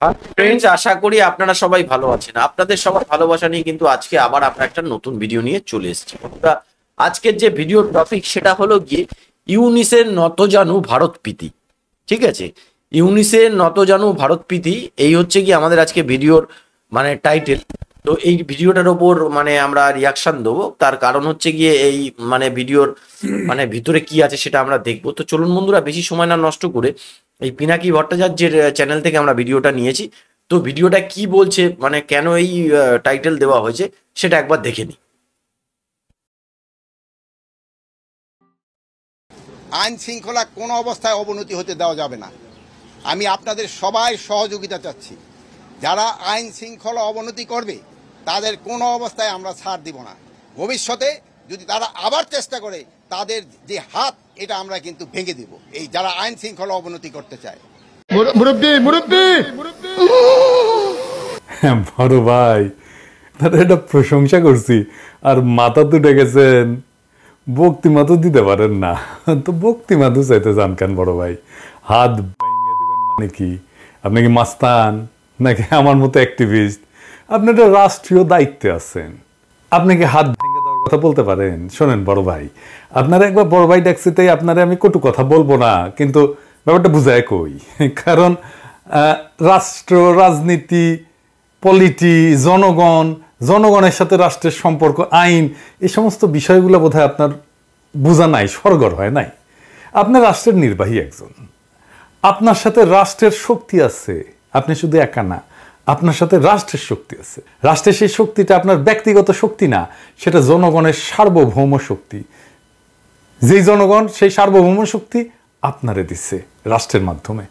Friends, আশা করি আপনারা সবাই ভালো আছেন। আপনাদের সবার ভালোবাসা নিয়ে কিন্তু আজকে আবার আমরা একটা নতুন ভিডিও নিয়ে চলে এসেছি। বন্ধুরা, আজকের যে ভিডিওর টপিক সেটা হলো গিয়ে ইউনিসের নতজানু ভারত প্রীতি। ঠিক আছে, ইউনিসের নতজানু ভারত প্রীতি, এই হচ্ছে কি আমাদের আজকে ভিডিওর মানে টাইটেল। তো এই ভিডিওটার ওপর মানে আমরা রিয়াকশন দেবো, তার কারণ হচ্ছে গিয়ে এই মানে ভিডিওর মানে ভিতরে কি আছে সেটা আমরা দেখবো। তো চলুন বন্ধুরা, বেশি সময় না নষ্ট করে এই পিনাকি ভট্টাচার্যের চ্যানেল থেকে আমরা ভিডিওটা নিয়েছি। তো ভিডিওটা কি বলছে, মানে কেন এই টাইটেল দেওয়া হয়েছে সেটা একবার দেখে নিই। আইন শৃঙ্খলা কোনো অবস্থায় অবনতি হতে দেওয়া যাবে না। আমি আপনাদের সবাই সহযোগিতা চাচ্ছি। যারা আইন শৃঙ্খলা অবনতি করবে তাদের কোনো অবস্থায় আমরা ছাড় দিব না। ভবিষ্যতে যদি তারা আবার চেষ্টা করে, তাদের যে হাত এটা আমরা কিন্তু ভেঙে দিব, এই যারা আইন শৃঙ্খলা অবনতি করতে চায়। মুরব্বি মুরব্বি বড় ভাই, তাদের একটা প্রশংসা করছি আর মাথা তুটে গেছেন, বক্তি মাথু দিতে পারেন না। তো বক্তি মাথু চাইতে চান কেন বড় ভাই? হাত ভেঙে দিবেন মানে কি? আপনি কি মাস্তান নাকি আমার মতো অ্যাক্টিভিস্ট? আপনি একটা রাষ্ট্রীয় দায়িত্বে আছেন, আপনি কি হাত ভেঙে দেওয়ার কথা বলতে পারেন? শোনেন বড় ভাই, আপনারা একবার বড় ভাই ডাকছি, তাই আপনারা আমি কটু কথা বলবো না, কিন্তু ব্যাপারটা বুঝায় কই। কারণ রাষ্ট্র, রাজনীতি, পলিটি, জনগণ, জনগণের সাথে রাষ্ট্রের সম্পর্ক, আইন, এই সমস্ত বিষয়গুলো বোধহয় আপনার বোঝা নাই, সরগর হয় নাই। আপনার রাষ্ট্রের নির্বাহী একজন, আপনার সাথে রাষ্ট্রের শক্তি আছে, আপনি শুধু একা না, আপনার সাথে রাষ্ট্রের শক্তি আছে। রাষ্ট্রের সেই শক্তিটা আপনার ব্যক্তিগত শক্তি না, সেটা জনগণের সার্বভৌম শক্তি। যেই জনগণ সেই সার্বভৌম শক্তি আপনারে দিচ্ছে রাষ্ট্রের মাধ্যমে,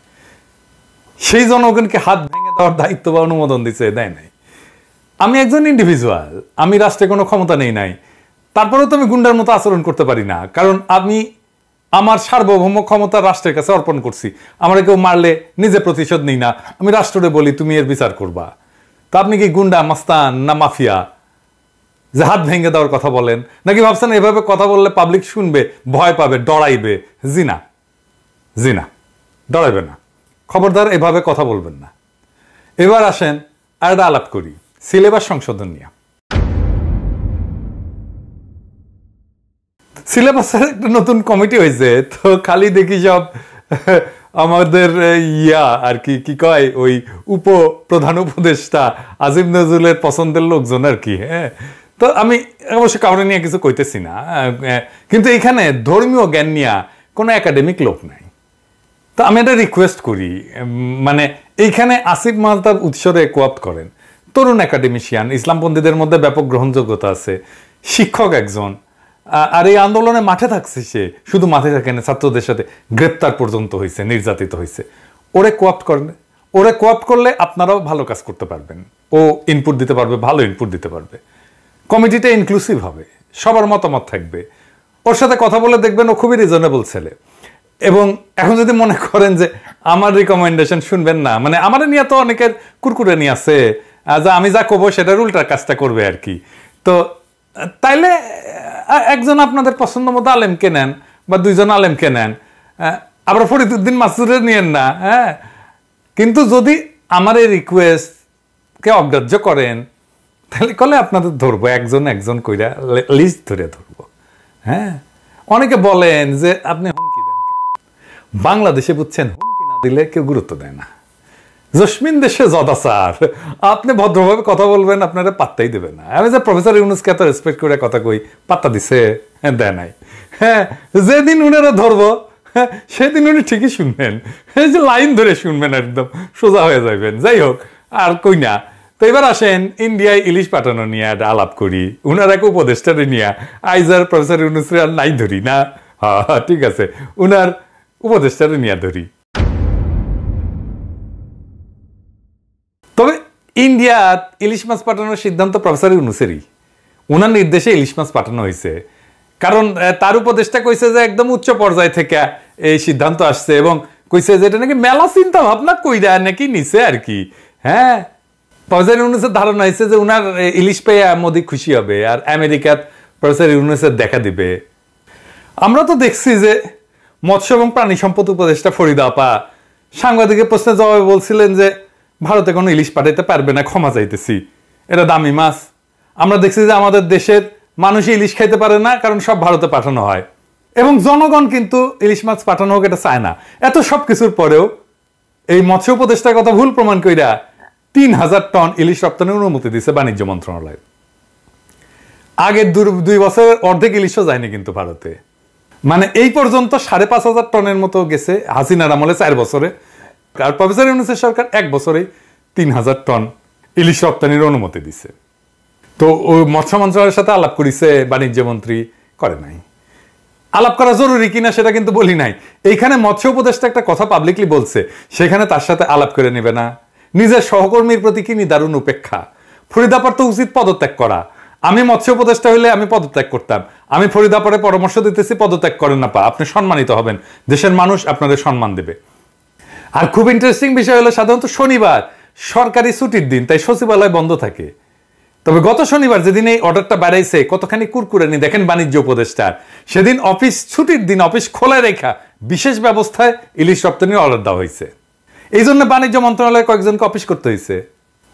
সেই জনগণকে হাত ভেঙে দেওয়ার দায়িত্ব বা অনুমোদন দিচ্ছে, দেয় নাই। আমি একজন ইন্ডিভিজুয়াল, আমি রাষ্ট্রে কোনো ক্ষমতা নেই নাই, তারপরেও তো আমি গুন্ডার মতো আচরণ করতে পারি না, কারণ আমি আমার সার্বভৌম ক্ষমতা রাষ্ট্রের কাছে অর্পণ করছি। আমার কেউ মারলে নিজে প্রতিশোধ নিই না, আমি রাষ্ট্রে বলি তুমি এর বিচার করবা। তা আপনি কি গুন্ডা, মাস্তান না মাফিয়া যে হাত ভেঙে দেওয়ার কথা বলেন? নাকি ভাবছেন এভাবে কথা বললে পাবলিক শুনবে, ভয় পাবে, ডরাইবে? জি না, জি না, ডরাইবে না। খবরদার এভাবে কথা বলবেন না। এবার আসেন আর একটা আলাপ করি সিলেবাস সংশোধন নিয়ে। সিলেবাসের একটা নতুন কমিটি হয়েছে, তো খালি দেখি সব আমাদের আর কি কি কয়, ওই প্রধান উপদেষ্টা আজিম নজরুলের পছন্দের লোকজন আর কি। হ্যাঁ, তো আমি অবশ্য কারণে নিয়ে কিছু কইতেছি না, কিন্তু এখানে ধর্মীয় জ্ঞান নিয়ে কোনো একাডেমিক লোক নাই। তো আমি একটা রিকোয়েস্ট করি, মানে এইখানে আসিফ মাহতাব উৎসরে কোঅপ্ট করেন, তরুণ একাডেমিশিয়ান, ইসলামপন্থীদের মধ্যে ব্যাপক গ্রহণযোগ্যতা আছে, শিক্ষক একজন, আর এই আন্দোলনে মাঠে থাকছে সে, শুধু মাঠে থাকে না, ছাত্রদের সাথে গ্রেপ্তার পর্যন্ত হয়েছে, নির্যাতিত হয়েছে। ওরে কোঅপ্ট করেন, ওরে কোঅপ্ট করলে আপনারাও ভালো কাজ করতে পারবেন, ও ইনপুট দিতে পারবে, ভালো ইনপুট দিতে পারবে। কমিটিটা ইনক্লুসিভ হবে, সবার মতামত থাকবে। ওর সাথে কথা বলে দেখবেন ও খুবই রিজনেবল ছেলে। এবং এখন যদি মনে করেন যে আমার রিকমেন্ডেশন শুনবেন না, মানে আমার নিয়ে তো অনেকের কুরকুরে নিয়ে আছে, যা আমি যা করবো সেটার উল্টা কাজটা করবে আর কি, তো তাইলে একজন আপনাদের পছন্দ মতো আলেমকে নেন বা দুইজন আলেমকে নেন, আবার ফরিদউদ্দিন মাসুদের নিয়েন না। হ্যাঁ, কিন্তু যদি আমার এই রিকোয়েস্টকে অগ্রাহ্য করেন, তাহলে কলে আপনাদের ধরবো, একজন একজন কইরা লিস্ট ধরে ধরবো। হ্যাঁ, অনেকে বলেন যে আপনি হুমকি দেন, বাংলাদেশে বুঝছেন হুমকি না দিলে কেউ গুরুত্ব দেয় না। জসমিন দেশে জদাচার, আপনি ভদ্রভাবে কথা বলবেন, আপনারা পাত্তাই দেবেন না। আমি যে প্রফেসর ইউনুসকে এত রেসপেক্ট করে কথা কই, পাত্তা দিছে? দেয় নাই। হ্যাঁ, যেদিন উনারা ধরবো সেদিন উনি ঠিকই শুনবেন, এই যে লাইন ধরে শুনবেন, একদম সোজা হয়ে যাবেন। যাই হোক, আর কই না। তো এবার আসেন ইন্ডিয়ায় ইলিশ পাঠানো নিয়ে একটা আলাপ করি, উনার এক উপদেষ্টারে নিয়ে। আইজার প্রফেসর ইউনুসের আর নাই ধরি না, হ্যাঁ ঠিক আছে, উনার উপদেষ্টারে নিয়ে ধরি। তবে ইন্ডিয়া ইলিশ মাছ পাঠানোর সিদ্ধান্ত প্রফেসর ইউনুসেরই, ওনার নির্দেশে ইলিশ মাছ পাঠানো হয়েছে। কারণ তার উপদেষ্টা কইছে যে একদম উচ্চ পর্যায় থেকে এই সিদ্ধান্ত আসছে, এবং কইছে যে এটা নাকি মেলা চিন্তা ভাবনা কইরা নাকি নিছে আর কি। হ্যাঁ, প্রফেসর ইউনুসের ধারণা হয়েছে যে উনার ইলিশ পেয়ে মোদি খুশি হবে আর আমেরিকাত প্রফেসর ইউনুসের দেখা দিবে। আমরা তো দেখছি যে মৎস্য এবং প্রাণী সম্পদ উপদেষ্টা ফরিদা আপা সাংবাদিকের প্রশ্নের জবাবে বলছিলেন যে ভারতে কোনো ইলিশ পাঠাইতে পারবে না, ক্ষমা চাইতেছি, এটা দামি মাছ। আমরা দেখছি যে আমাদের দেশের মানুষই ইলিশ খাইতে পারে না, কারণ সব ভারতে পাঠানো হয়, এবং জনগণ কিন্তু ইলিশ মাছ পাঠানো হোক এটা চায় না। এত সব কিছুর পরেও এই মৎস্য উপদেষ্টার কথা ভুল প্রমাণ কইরা 3000 টন ইলিশ রপ্তানির অনুমতি দিছে বাণিজ্য মন্ত্রণালয়। আগের 2 বছরের অর্ধেক ইলিশও যায়নি কিন্তু ভারতে। মানে এই পর্যন্ত 5,500 টনের মতো গেছে হাসিনার আমলে 4 বছরে, আর প্রফেসর ইউনূসের সরকার 1 বছরে 3000 টন ইলিশ রপ্তানির অনুমতি দিছে। তো ওই মৎস্য মন্ত্রণালয়ের সাথে আলাপ করেছে বাণিজ্য মন্ত্রী, করে নাই। আলাপ করা জরুরি কিনা সেটা কিন্তু বলি নাই। এইখানে মৎস্য উপদেষ্টা একটা কথা পাবলিকলি বলছে, সেখানে তার সাথে আলাপ করে নেবে না। নিজের সহকর্মীর প্রতি কি নিদারুণ উপেক্ষা। ফরিদাপার তো উচিত পদত্যাগ করা। আমি মৎস্য উপদেষ্টা হইলে আমি পদত্যাগ করতাম। আমি ফরিদাপারে পরামর্শ দিতেছি পদত্যাগ করেন না, আপনি সম্মানিত হবেন, দেশের মানুষ আপনাদের সম্মান দেবে। আর খুব ইন্টারেস্টিং বিষয় হলো সাধারণত শনিবার সরকারি ছুটির দিন, তাই সচিবালয় বন্ধ থাকে। তবে গত শনিবার যেদিন এই অর্ডারটা বাড়াইছে, কতখানি কুরকুরানি দেখেন বাণিজ্য উপদেষ্টার। সেদিন অফিস ছুটির দিন অফিস খোলা রেখা বিশেষ ব্যবস্থায় ইলিশ রপ্তানির অর্ডার দেওয়া হয়েছে। এই জন্য বাণিজ্য মন্ত্রণালয়ে কয়েকজনকে অফিস করতে হয়েছে।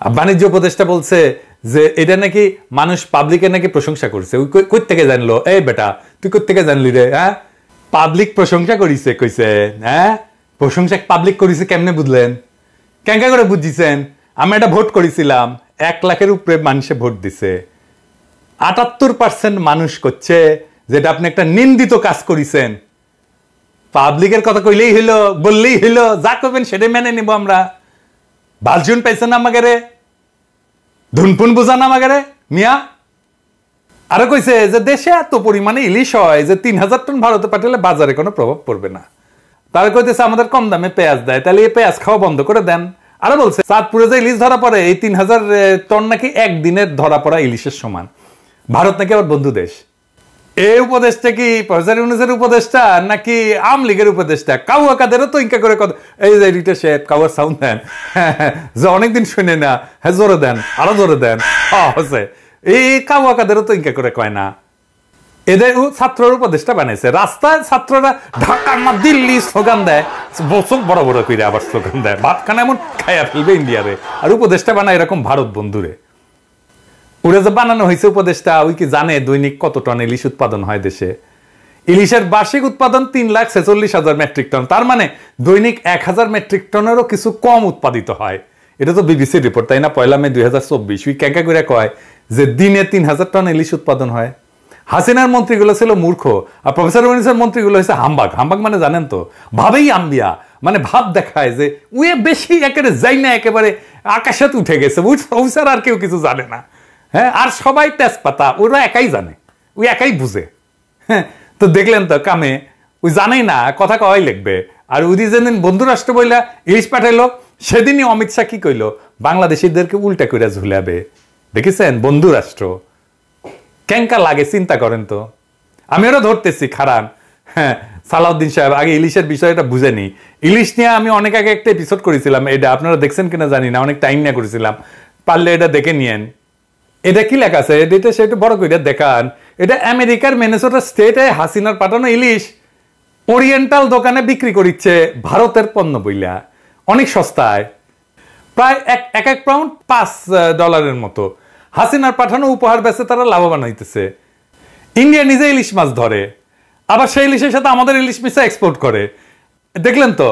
আর বাণিজ্য উপদেষ্টা বলছে যে এটা নাকি মানুষ পাবলিকের নাকি প্রশংসা করছে। ওই কই থেকে জানলো? এই বেটা তুই কই থেকে জানলি রে? হ্যাঁ, পাবলিক প্রশংসা করিছে কইছে। হ্যাঁ, প্রশংসা পাবলিক করিছে কেমনে বুঝলেন? কেঙ্কা করে বুঝিছেন? আমি এটা ভোট করেছিলাম, 1 লাখের উপরে মানুষে ভোট দিছে। 78% মানুষ করছে যেটা আপনি একটা নিন্দিত কাজ করেছেন। পাবলিকের কথা কইলেই হইলো, বললেই হইলো, যা করবেন সেটাই মেনে নিব আমরা। বালচুন পাইছেন আমাকে রে, ধুনপুন বুঝান আমাকে রে মিয়া। আরো কইছে যে দেশে এত পরিমাণে ইলিশ হয় যে 3000 টন ভারতে পাঠালে বাজারে কোনো প্রভাব পড়বে না। তারা কইতেছে আমাদের কম দামে পেঁয়াজ দেয়, তাহলে এই পেঁয়াজ খাওয়া বন্ধ করে দেন। আরো বলছে চাঁদপুরে যে ইলিশ ধরা পড়ে, এই 3000 টন নাকি একদিনের ধরা পড়া ইলিশের সমান। ভারত নাকি আবার বন্ধু দেশ। এই উপদেশটা কি প্রফেসর ইউনূসের উপদেশটা নাকি আওয়ামী লীগের উপদেশটা? কাউয়া কাদেরও তো ইনকা করে কথা, এই যে রিটা শেপ কাউয়ার সাউন্ড দেন যে অনেকদিন শুনে না, হ্যাঁ জোরে দেন, আরো জোরে দেন। হচ্ছে এই কাউয়া কাদেরও তো ইনকা করে কয় না। এদের ছাত্রর উপদেশটা বানাইছে। রাস্তায় ছাত্ররা ঢাকা না দিল্লি স্লোগান দেয়, বছর বড় বড় করে আবার স্লোগান দেয়, ভাত খানা এমন খাইয়া ফেলবে ইন্ডিয়ারে। আর উপদেশটা বানায় এরকম ভারত বন্ধুরে। ওরা যে বানানো হয়েছে উপদেশটা, ওই কি জানে দৈনিক কত টন ইলিশ উৎপাদন হয় দেশে? ইলিশের বার্ষিক উৎপাদন 3,46,000 মেট্রিক টন। তার মানে দৈনিক 1000 মেট্রিক টনেরও কিছু কম উৎপাদিত হয়। এটা তো বিবিসির রিপোর্ট, তাই না? 1 মে 2024 ওই ক্যাঁকা করে কয় যে দিনে 3000 টন ইলিশ উৎপাদন হয়। হাসিনার মন্ত্রীগুলো ছিল মূর্খ, আর প্রফেসর ইউনূসের মন্ত্রীগুলো হয়েছে হাম্বাগ। হাম্বাগ মানে জানেন তো, ভাবেই আম্বিয়া, মানে ভাব দেখায় যে উয়ে বেশি একেবারে যাই না, একেবারে আকাশে উঠে গেছে, ওইসার আর কেউ কিছু জানে না। হ্যাঁ, আর সবাই তেজপাতা, ওরা একাই জানে, ওই একাই বুঝে। হ্যাঁ, তো দেখলেন তো কামে, ওই জানেই না, কথা কওয়াই লিখবে। আর ওই যেদিন বন্ধু রাষ্ট্র বইলা ইলিশ পাঠাইলো, সেদিনই অমিত শাহ কি কইলো? বাংলাদেশিদেরকে উল্টা করে ঝুলাবে। দেখেছেন বন্ধু রাষ্ট্র কেঙ্কা লাগে, চিন্তা করেন তো। আমি ওরা ধরতেছি খারান। হ্যাঁ, সালাউদ্দিন সাহেব আগে ইলিশের বিষয়টা বুঝেনি। ইলিশ নিয়ে আমি অনেক আগে একটা এপিসোড করেছিলাম, এটা আপনারা দেখছেন কিনা জানি না, অনেক টাইম নিয়ে করেছিলাম, পারলে এটা দেখে নিয়েন। এটা কি লেখা আছে এটা সেটা বড় করে দেখান। এটা আমেরিকার মিনেসোটা স্টেটে হাসিনার পাঠানো ইলিশ ওরিয়েন্টাল দোকানে বিক্রি করিচ্ছে ভারতের পণ্য বইলা, অনেক সস্তায়, প্রায় এক পাউন্ড $5 মতো। হাসিনার পাঠানো উপহার বেচে তারা লাভবান হইতেছে। ইন্ডিয়া নিজে ইলিশ মাছ ধরে, আবার সেই ইলিশের সাথে আমাদের ইলিশ মিশা এক্সপোর্ট করে। দেখলেন তো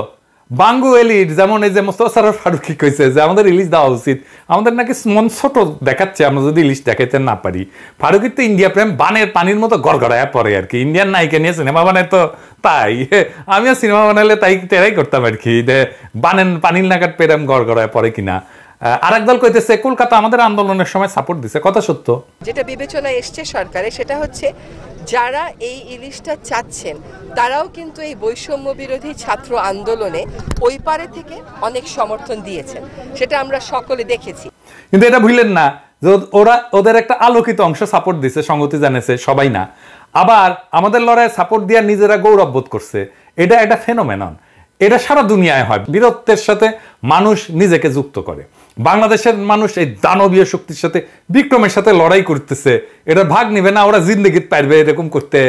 বাঙ্গু এলিট, যেমন এই যে মোস্তফা সরোয়ার ফারুকী কইছে যে আমাদের ইলিশ দেওয়া উচিত, আমাদের নাকি মন ছোট দেখাচ্ছে আমরা যদি ইলিশ দেখাইতে না পারি। ফারুকির তো ইন্ডিয়া প্রেম বানের পানির মতো গড়গড়ায় পড়ে আর কি। ইন্ডিয়ান নায়িকা নিয়ে সিনেমা বানায় তো তাই, আমিও সিনেমা বানালে তাই তেরাই করতাম আর কি, বানেন পানির নাগাদ প্রেম গড়গড়ায় পড়ে কিনা। আর একদল কইতেছে কলকাতা আমাদের আন্দোলনের সময় সাপোর্ট দিছে, কথা সত্য। যেটা বিবেচনায় এসছে সরকারে সেটা হচ্ছে যারা এই ইলিশটা চাচ্ছেন তারাও কিন্তু এই বৈষম্য বিরোধী ছাত্র আন্দোলনে ওই পারে থেকে অনেক সমর্থন দিয়েছেন, সেটা আমরা সকলে দেখেছি। কিন্তু এটা ভুলেন না যে ওরা ওদের একটা আলোকিত অংশ সাপোর্ট দিছে, সংগতি জানেছে, সবাই না। আবার আমাদের লড়াইয়ে সাপোর্ট দিয়ে নিজেরা গৌরব বোধ করছে। এটা একটা ফেনোমেনন, এটা সারা দুনিয়ায় হয়। বীরত্বের সাথে মানুষ নিজেকে যুক্ত করে। বাংলাদেশের মানুষ এই দানবীয় শক্তির সাথে বিক্রমের সাথে লড়াই করতেছে, এটা ভাগ নিবে না, ওরা জিন্দগিত পারবে এরকম করতে,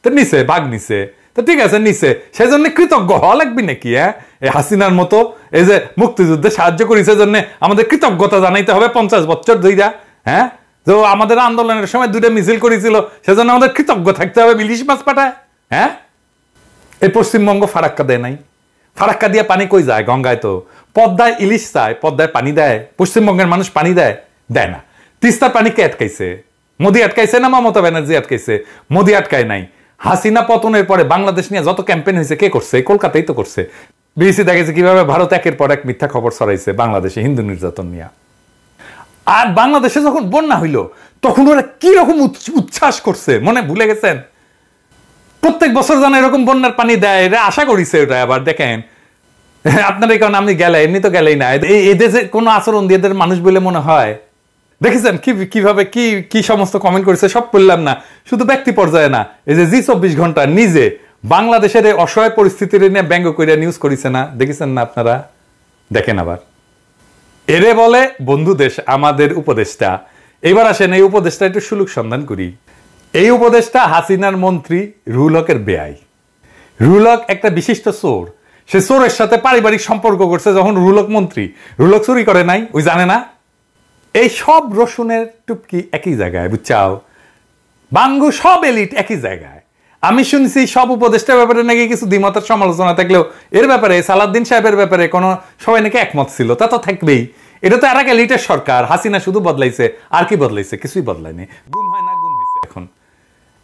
তো নিছে, ভাগ নিছে। তো ঠিক আছে নিছে, সেই জন্য কৃতজ্ঞ হওয়া লাগবে নাকি? হ্যাঁ, এই হাসিনার মতো এই যে মুক্তিযুদ্ধে সাহায্য করেছে জন্য আমাদের কৃতজ্ঞতা জানাইতে হবে 50 বছর ধইরা? হ্যাঁ, তো আমাদের আন্দোলনের সময় 2টা মিছিল করেছিল, সেজন্য আমাদের কৃতজ্ঞ থাকতে হবে ইলিশ মাছ পাঠায়? হ্যাঁ, এই পশ্চিমবঙ্গ ফারাক্কা দেয় নাই। ফারাক্কা দিয়ে পানি কই যায়? গঙ্গায়। তো পদ্মায় ইলিশ চায়, পদ্মায় পানি দেয়? পশ্চিমবঙ্গের মানুষ পানি দেয়? দেয় না। তিস্তার পানি কে আটকাইছে? মোদি আটকাইছে না মমতা ব্যানার্জি আটকাইছে? মোদি আটকায় নাই। হাসিনা পতনের পরে বাংলাদেশ নিয়ে যত ক্যাম্পেইন হয়েছে কে করছে? কলকাতাই তো করছে। বিবিসি দেখেছে কিভাবে ভারত একের পর এক মিথ্যা খবর ছড়াইছে বাংলাদেশে হিন্দু নির্যাতন নিয়ে। আর বাংলাদেশে যখন বন্যা হইল তখন ওরা কি রকম উচ্ছ্বাস করছে, মনে ভুলে গেছেন? প্রত্যেক বছর যেন এরকম বন্যার পানি দেয়, এটা আশা করিছে। ওটা আবার দেখেন আপনার এই কারণে আপনি গেলে, এমনি তো গেলেই না। এদের যে কোনো আচরণ দিয়ে এদের মানুষ বলে মনে হয়? দেখেছেন কিভাবে কি সমস্ত কমেন্ট করেছে? সব বললাম না, শুধু ব্যক্তি পর্যায়ে না, এই যে জি24 ঘন্টা নিজে বাংলাদেশের এই অসহায় পরিস্থিতির নিয়ে ব্যঙ্গ করে নিউজ করেছে না? দেখেছেন না আপনারা? দেখেন আবার। এরে বলে বন্ধু দেশ আমাদের উপদেষ্টা। এবার আসেন এই উপদেষ্টা একটু সুলুক সন্ধান করি। এই উপদেষ্টা হাসিনার মন্ত্রী রুহুল হকের বেয়াই। রুহুল হক একটা বিশিষ্ট চোর। সে চোরের সাথে পারিবারিক সম্পর্ক করছে যখন রুহুল হক মন্ত্রী। রুহুল হক চুরি করে নাই, ওই জানে না? এই সব রসুনের টুপকি একই জায়গায়, বুঝছাও? বাঙ্গু সব এলিট একই জায়গায়। আমি শুনছি সব উপদেষ্টার ব্যাপারে নাকি কিছু দ্বিমতের সমালোচনা থাকলেও এর ব্যাপারে সালাউদ্দিন সাহেবের ব্যাপারে কোনো সবাই নাকি একমত ছিল। তা তো থাকবেই, এটা তো আর এক এলিটের সরকার। হাসিনা শুধু বদলাইছে, আর কি বদলাইছে? কিছুই বদলায়নি। গুম হয় না, গুম হয়েছে।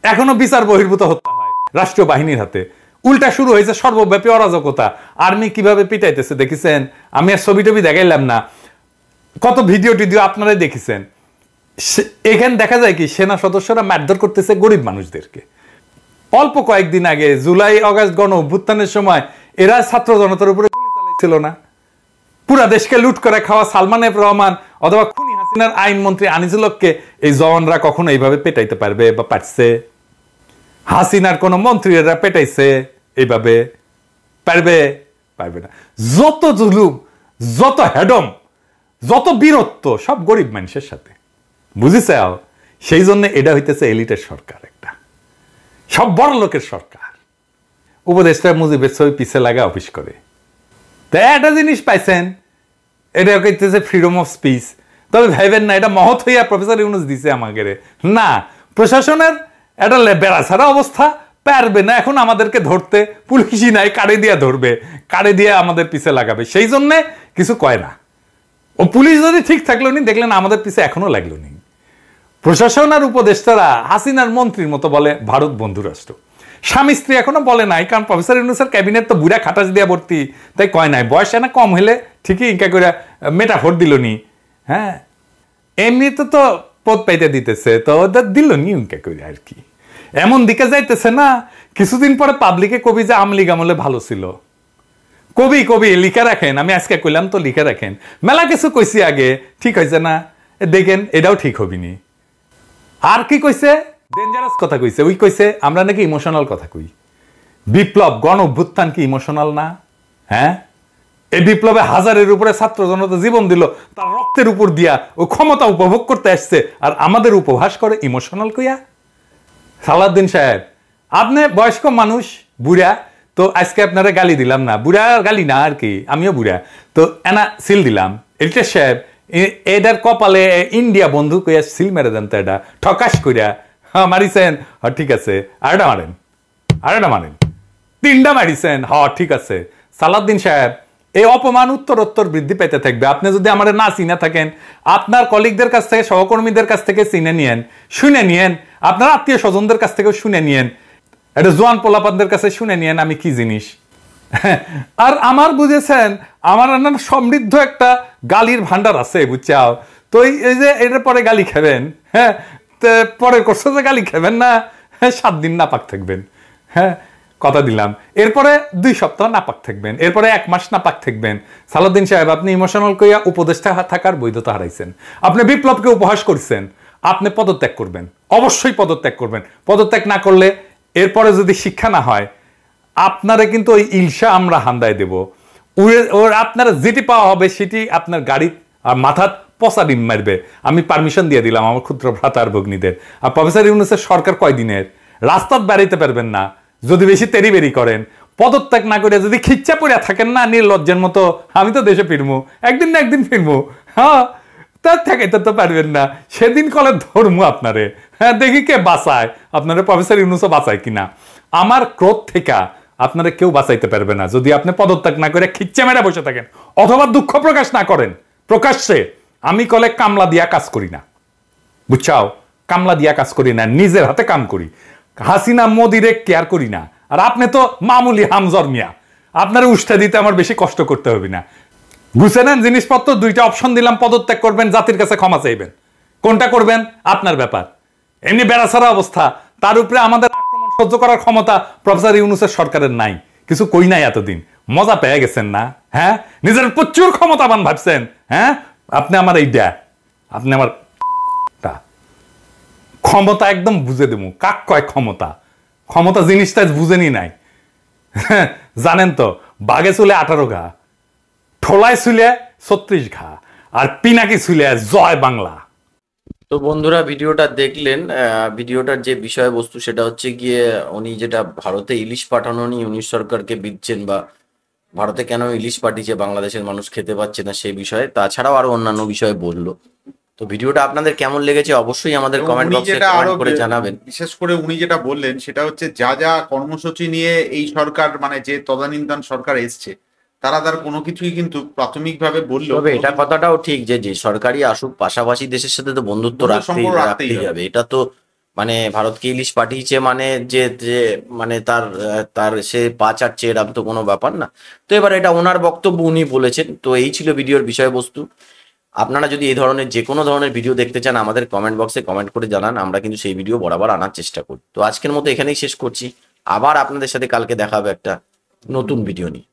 এখনো বিচার বহির্ভূত হত্যা হয় রাষ্ট্রীয় বাহিনীর হাতে। উল্টা শুরু হয়েছে সর্বব্যাপী অরাজকতা। আর্মি কিভাবে পিটাইতেছে দেখেছেন? আমি আর ছবি টবি দেখাইলাম না, কত ভিডিও টিডিও আপনারাই দেখেছেন। এখানে দেখা যায় কি সেনা সদস্যরা মারধর করতেছে গরিব মানুষদেরকে। অল্প কয়েকদিন আগে জুলাই আগস্ট গণ অভ্যুত্থানের সময় এরা ছাত্র জনতার উপরে গুলি চালাইছিল না? পুরা দেশকে লুট করে খাওয়া সালমান এফ রহমান অথবা খুনি হাসিনার আইনমন্ত্রী আনিসুল হককে এই জওয়ানরা কখনো এইভাবে পেটাইতে পারবে বা পারছে? হাসিনার কোন মন্ত্রীরা পেটাইছে এইভাবে? পারবে? পারবে না। যত জুলুম, যত হেডম, যত বীরত্ব সব গরিব মানুষের সাথে, বুঝেছে? সেই জন্য এটা হইতেছে এলিটের সরকার, একটা সব বড় লোকের সরকার। উপদেষ্টা মুজিবের ছবি পিছে লাগা অফিস করে। তাই একটা জিনিস পাইছেন, এটা হইতেছে ফ্রিডম অফ স্পিচ। তবে ভাইবেন না এটা মহৎ হইয়া প্রফেসর ইউনূস দিছে আমাকে না। প্রশাসনের একটা বেড়া ছাড়া অবস্থা, পারবে না এখন আমাদেরকে ধরতে। পুলিশই নাই, কাড়ে দিয়ে ধরবে, কাড়ে দিয়ে আমাদের পিছে লাগাবে। সেই জন্য কিছু কয় না। ও পুলিশ যদি ঠিক থাকলো নি, দেখলেন আমাদের পিছে এখনো লাগলো নি। প্রশাসন আর উপদেষ্টারা হাসিনার মন্ত্রীর মতো বলে ভারত বন্ধু রাষ্ট্র। স্বামী স্ত্রী এখনো বলে নাই, কারণ প্রফেসর ইউনূসের ক্যাবিনেট তো বুড়া খাটাস দিয়া ভর্তি, তাই কয় নাই। বয়স না কম হলে ঠিকই ইনকা করে মেটাফোর দিল নি। হ্যাঁ, এমনিতে তো পদ পাইতে দিতেছে, তো ওদের দিল নি ইনকা করে আর কি। এমন দিকে যাইতেছে না, কিছুদিন পরে পাবলিকে কবি যে আমলিগ আমলে ভালো ছিল। কবি কবি লিখে রাখেন, আমি আজকে কইলাম তো লিখে রাখেন। মেলা কিছু কইছি আগে, ঠিক হয়েছে না? দেখেন এটাও ঠিক হবিনি। আর কি কইছে? ডেঞ্জারাস কথা কইছে। ওই কইছে আমরা নাকি ইমোশনাল কথা কই। বিপ্লব গণ অভ্যুত্থান কি ইমোশনাল না? হ্যাঁ, এই বিপ্লবে হাজারের উপরে ছাত্র জনতা জীবন দিল, তার রক্তের উপর দিয়া ও ক্ষমতা উপভোগ করতে আসছে, আর আমাদের উপহাস করে ইমোশনাল কইয়া। সালাউদ্দিন সাহেব, আপনি বয়স্ক মানুষ, বুড়া, তো আজকে আপনারা গালি দিলাম না, বুড়া গালি না আর কি, আমিও বুড়া, তো এনা সিল দিলাম। এডিটর সাহেব, এটার কপালে ইন্ডিয়া বন্ধু কইয়া সিল মেরে দেন তো, এটা ঠকাস কইরা মারিছেন। ঠিক আছে, আরেকটা মারেন, আরেকটা মারেন, 3টা মারিছেন। ঠিক আছে সালাউদ্দিন সাহেব, এই অপমান উত্তরোত্তর বৃদ্ধি পেতে থাকবে। আপনি যদি আমার না চিনে থাকেন, আপনার কলিগদের কাছ থেকে, সহকর্মীদের কাছ থেকে চিনে নিয়েন, শুনে নিয়েন, আপনার আত্মীয় স্বজনদের কাছ থেকে শুনে নিয়েন, এটা জোয়ান পোলাপানদের কাছে শুনে নিয়েন আমি কি জিনিস। আর আমার বুঝেছেন, আমার সমৃদ্ধ একটা গালির ভান্ডার আছে, বুঝছাও তো। এই যে এটার পরে গালি খাবেন, হ্যাঁ, পরের কোর্সে যে গালি খাবেন না, 7 দিন নাপাক থাকবেন। হ্যাঁ, কথা দিলাম। এরপরে 2 সপ্তাহ নাপাক থাকবেন, এরপরে 1 মাস নাপাক থাকবেন। সালাউদ্দিন সাহেব, আপনি ইমোশনাল কইয়া উপদেষ্টা থাকার বৈধতা হারাইছেন। আপনি বিপ্লবকে উপহাস করছেন। আপনি পদত্যাগ করবেন, অবশ্যই পদত্যাগ করবেন। পদত্যাগ না করলে এরপরে যদি শিক্ষা না হয়, আপনারা কিন্তু ওই ইলশা আমরা হান্দায় দেব। ওর আপনারা যেটি পাওয়া হবে সেটি আপনার গাড়ি আর মাথাত পচা ডিম মারবে। আমি পারমিশন দিয়ে দিলাম আমার ক্ষুদ্র ভ্রাতার ভগ্নীদের। আর প্রফেসর ইউনূসের সরকার কয়দিনের? রাস্তাত বেড়াইতে পারবেন না, যদি বেশি তেরিবেরি করেন, পদত্যাগ না করে যদি খিচ্চা পড়িয়া থাকেন না নির্লজ্জের মতো, আমি তো দেশে ফিরবো, একদিন না একদিন ফিরবো, হ্যাঁ তার ঠেকাইতে তো পারবেন না, সেদিন কলে ধর্ম আপনারে, হ্যাঁ দেখি কে বাঁচায় আপনারে, প্রফেসর ইউনূসও বাঁচায় কিনা। আমার ক্রোধ থেকে আপনারা কেউ বাঁচাইতে পারবে না যদি আপনি পদত্যাগ না করে খিচ্চা মেরা বসে থাকেন অথবা দুঃখ প্রকাশ না করেন প্রকাশ্যে। আমি কলে কামলা দিয়া কাজ করি না, বুঝছাও, কামলা দিয়া কাজ করি না, নিজের হাতে কাম করি। হাসিনা মোদিরে কেয়ার করি না। আর আপনি তো মামুলি হামজর মিয়া, আপনার উষ্ঠা দিতে আমার বেশি কষ্ট করতে হবে না। বুঝে নেন জিনিসপত্র, দুইটা অপশন দিলাম, পদত্যাগ করবেন, জাতির কাছে ক্ষমা চাইবেন, কোনটা করবেন আপনার ব্যাপার। এমনি বেড়াছাড়া অবস্থা, তার উপরে আমাদের আক্রমণ সহ্য করার ক্ষমতা প্রফেসর ইউনূসের সরকারের নাই, কিছু কই নাই এতদিন, মজা পেয়ে গেছেন না, হ্যাঁ নিজের প্রচুর ক্ষমতাবান ভাবছেন, হ্যাঁ আপনি আমার এইটা, আপনি আমার ক্ষমতা একদম বুঝে দেবো, কাক কয় ক্ষমতা, ক্ষমতা জিনিসটা বুঝেনি নাই। জানেন তো বাঘে চুলে 18 ঘা, ঠোলায় চুলে 36 ঘা, আর পিনাকি চুলে জয় বাংলা। তো বন্ধুরা ভিডিওটা দেখলেন, ভিডিওটার যে বিষয়বস্তু সেটা হচ্ছে গিয়ে উনি যেটা ভারতে ইলিশ পাঠানো নিয়ে ইউনিশ সরকারকে বিচ্ছেন, বা ভারতে কেন ইলিশ পাঠিয়েছে বাংলাদেশের মানুষ খেতে পাচ্ছে না সেই বিষয়ে, তাছাড়াও আরো অন্যান্য বিষয়ে বললো। তো ভিডিওটা আপনাদের কেমন লেগেছে অবশ্যই আমাদের কমেন্ট বক্সে কমেন্ট করে জানাবেন। বিশেষ করে উনি যেটা বললেন সেটা হচ্ছে যা যা কর্মসূচি নিয়ে এই সরকার মানে যে তদানীন্তন সরকার এসছে তারা তার কোনো কিছুই কিন্তু প্রাথমিকভাবে বললো। তবে এটা কথাটাও ঠিক যে যে সরকারি আসুক পাশাপাশি দেশের সাথে তো বন্ধুত্ব রাখতেই যাবে। এটা তো মানে ভারতকে ইলিশ পাঠিয়েছে মানে যে যে মানে তার তার সে পা চাটছে এরকম তো কোনো ব্যাপার না। তো এবার এটা ওনার বক্তব্য, উনি বলেছেন। তো এই ছিল ভিডিওর বিষয়বস্তু। আপনারা যদি এই ধরনের যে কোনো ধরনের ভিডিও দেখতে চান আমাদের কমেন্ট বক্সে কমেন্ট করে জানান, আমরা কিন্তু সেই ভিডিও বরাবর আনার চেষ্টা করি। তো আজকের মতো এখানেই শেষ করছি, আবার আপনাদের সাথে কালকে দেখা হবে একটা নতুন ভিডিও নিয়ে।